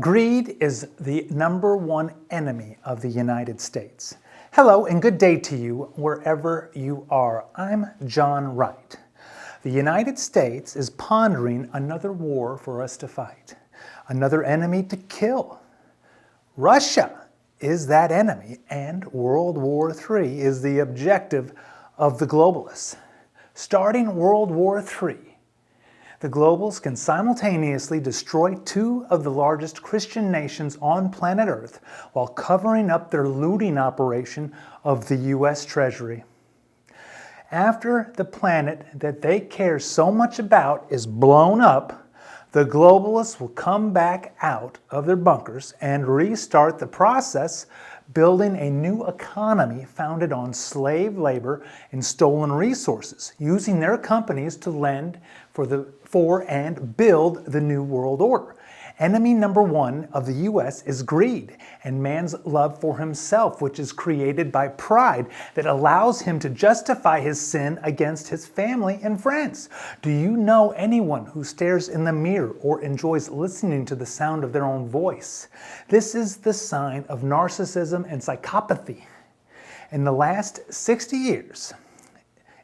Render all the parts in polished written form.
Greed is the number one enemy of the United States. Hello and good day to you wherever you are. I'm John Wright. The United States is pondering another war for us to fight, another enemy to kill. Russia is that enemy, and World War III is the objective of the globalists. Starting World War III, the globals can simultaneously destroy two of the largest Christian nations on planet Earth while covering up their looting operation of the U.S. Treasury. After the planet that they care so much about is blown up, the globalists will come back out of their bunkers and restart the process, building a new economy founded on slave labor and stolen resources, using their companies to lend for and build the New World Order. Enemy number one of the U.S. is greed and man's love for himself, which is created by pride that allows him to justify his sin against his family and friends. Do you know anyone who stares in the mirror or enjoys listening to the sound of their own voice? This is the sign of narcissism and psychopathy. In the last 60 years,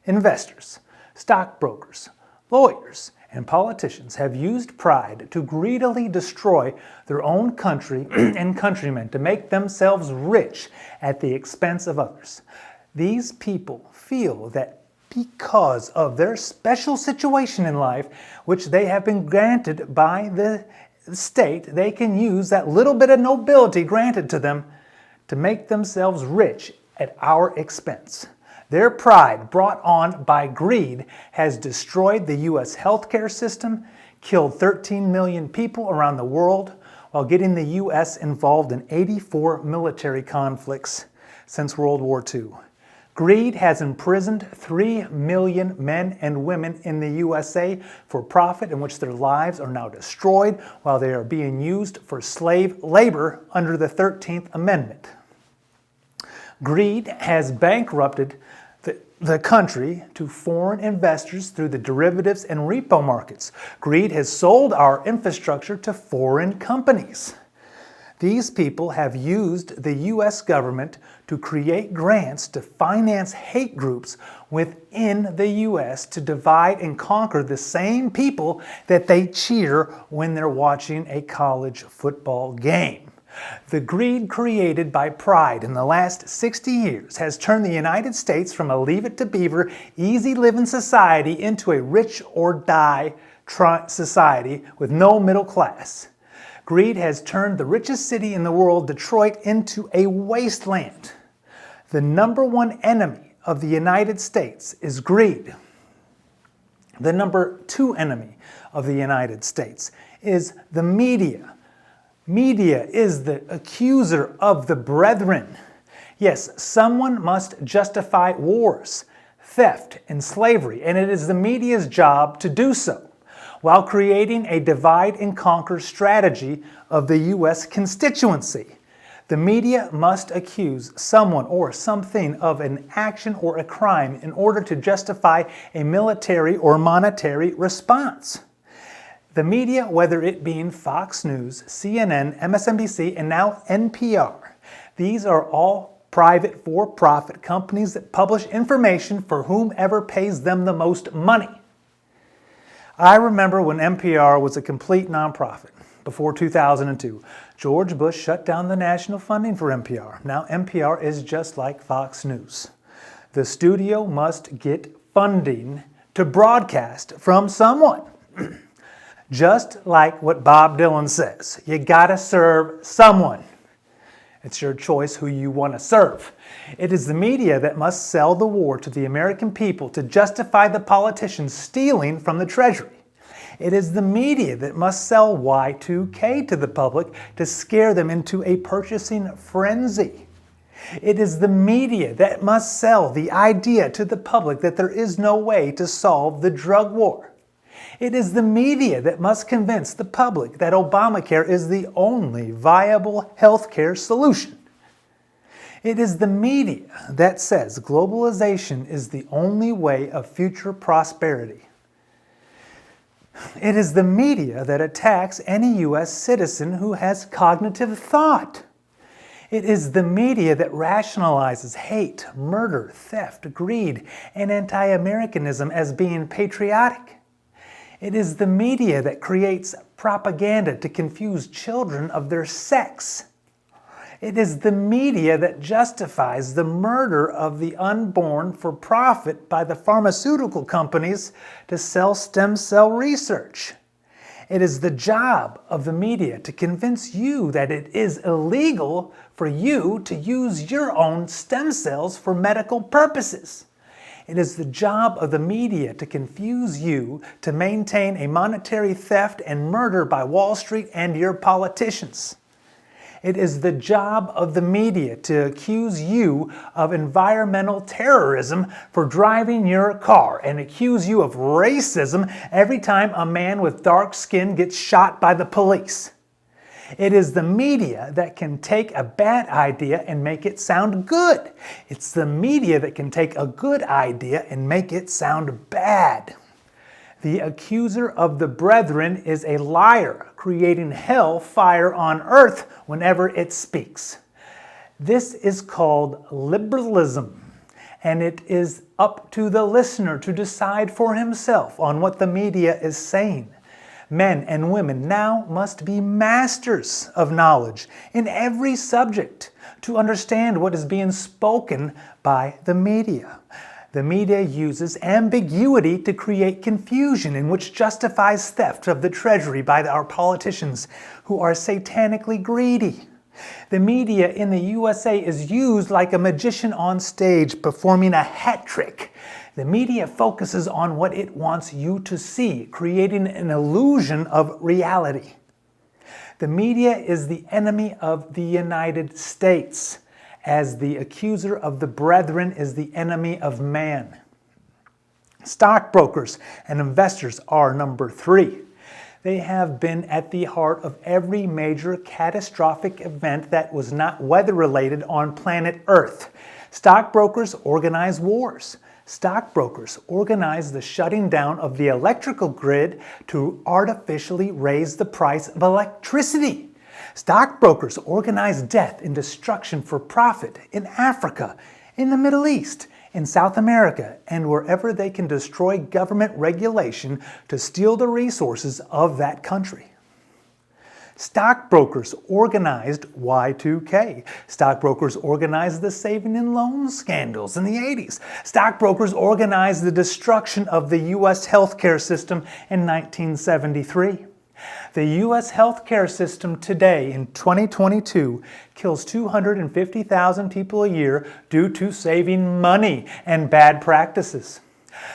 investors, stockbrokers, lawyers, and politicians have used pride to greedily destroy their own country and countrymen to make themselves rich at the expense of others. These people feel that because of their special situation in life, which they have been granted by the state, they can use that little bit of nobility granted to them to make themselves rich at our expense. Their pride, brought on by greed, has destroyed the U.S. healthcare system, killed 13 million people around the world, while getting the U.S. involved in 84 military conflicts since World War II. Greed has imprisoned 3 million men and women in the USA for profit, in which their lives are now destroyed while they are being used for slave labor under the 13th Amendment. Greed has bankrupted the country to foreign investors through the derivatives and repo markets. Greed has sold our infrastructure to foreign companies. These people have used the U.S. government to create grants to finance hate groups within the U.S. to divide and conquer the same people that they cheer when they're watching a college football game. The greed created by pride in the last 60 years has turned the United States from a leave it to beaver, easy living society into a rich or die society with no middle class. Greed has turned the richest city in the world, Detroit, into a wasteland. The number one enemy of the United States is greed. The number two enemy of the United States is the media. Media is the accuser of the brethren. Yes, someone must justify wars, theft, and slavery, and it is the media's job to do so, while creating a divide and conquer strategy of the U.S. constituency. The media must accuse someone or something of an action or a crime in order to justify a military or monetary response. The media, whether it being Fox News, CNN, MSNBC, and now NPR, these are all private for-profit companies that publish information for whomever pays them the most money. I remember when NPR was a complete nonprofit before 2002. George Bush shut down the national funding for NPR. Now NPR is just like Fox News. The studio must get funding to broadcast from someone. Just like what Bob Dylan says, you gotta serve someone. It's your choice who you want to serve. It is the media that must sell the war to the American people to justify the politicians stealing from the Treasury. It is the media that must sell Y2K to the public to scare them into a purchasing frenzy. It is the media that must sell the idea to the public that there is no way to solve the drug war. It is the media that must convince the public that Obamacare is the only viable healthcare solution. It is the media that says globalization is the only way of future prosperity. It is the media that attacks any U.S. citizen who has cognitive thought. It is the media that rationalizes hate, murder, theft, greed, and anti-Americanism as being patriotic. It is the media that creates propaganda to confuse children of their sex. It is the media that justifies the murder of the unborn for profit by the pharmaceutical companies to sell stem cell research. It is the job of the media to convince you that it is illegal for you to use your own stem cells for medical purposes. It is the job of the media to confuse you to maintain a monetary theft and murder by Wall Street and your politicians. It is the job of the media to accuse you of environmental terrorism for driving your car and accuse you of racism every time a man with dark skin gets shot by the police. It is the media that can take a bad idea and make it sound good. It's the media that can take a good idea and make it sound bad. The accuser of the brethren is a liar, creating hell fire on earth whenever it speaks. This is called liberalism, and it is up to the listener to decide for himself on what the media is saying. Men and women now must be masters of knowledge in every subject to understand what is being spoken by the media. The media uses ambiguity to create confusion, in which justifies theft of the treasury by our politicians who are satanically greedy. The media in the USA is used like a magician on stage performing a hat trick. The media focuses on what it wants you to see, creating an illusion of reality. The media is the enemy of the United States, as the accuser of the brethren is the enemy of man. Stockbrokers and investors are number 3. They have been at the heart of every major catastrophic event that was not weather-related on planet Earth. Stockbrokers organize wars. Stockbrokers organize the shutting down of the electrical grid to artificially raise the price of electricity. Stockbrokers organize death and destruction for profit in Africa, in the Middle East, in South America, and wherever they can destroy government regulation to steal the resources of that country. Stockbrokers organized Y2K. Stockbrokers organized the saving and loan scandals in the 80s. Stockbrokers organized the destruction of the U.S. healthcare system in 1973. The U.S. healthcare system today in 2022 kills 250,000 people a year due to saving money and bad practices.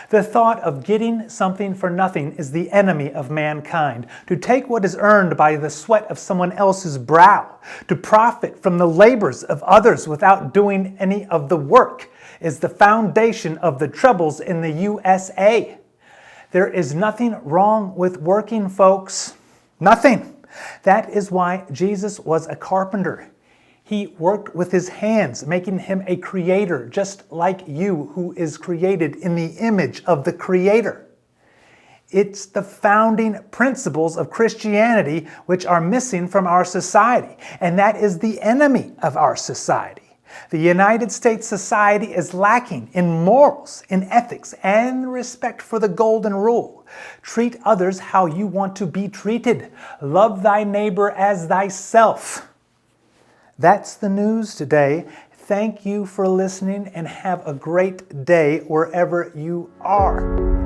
The thought of getting something for nothing is the enemy of mankind. To take what is earned by the sweat of someone else's brow, to profit from the labors of others without doing any of the work, is the foundation of the troubles in the USA. There is nothing wrong with working, folks. Nothing. That is why Jesus was a carpenter. He worked with his hands, making him a creator, just like you, who is created in the image of the Creator. It's the founding principles of Christianity which are missing from our society, and that is the enemy of our society. The United States society is lacking in morals, in ethics, and respect for the golden rule. Treat others how you want to be treated. Love thy neighbor as thyself. That's the news today. Thank you for listening and have a great day wherever you are.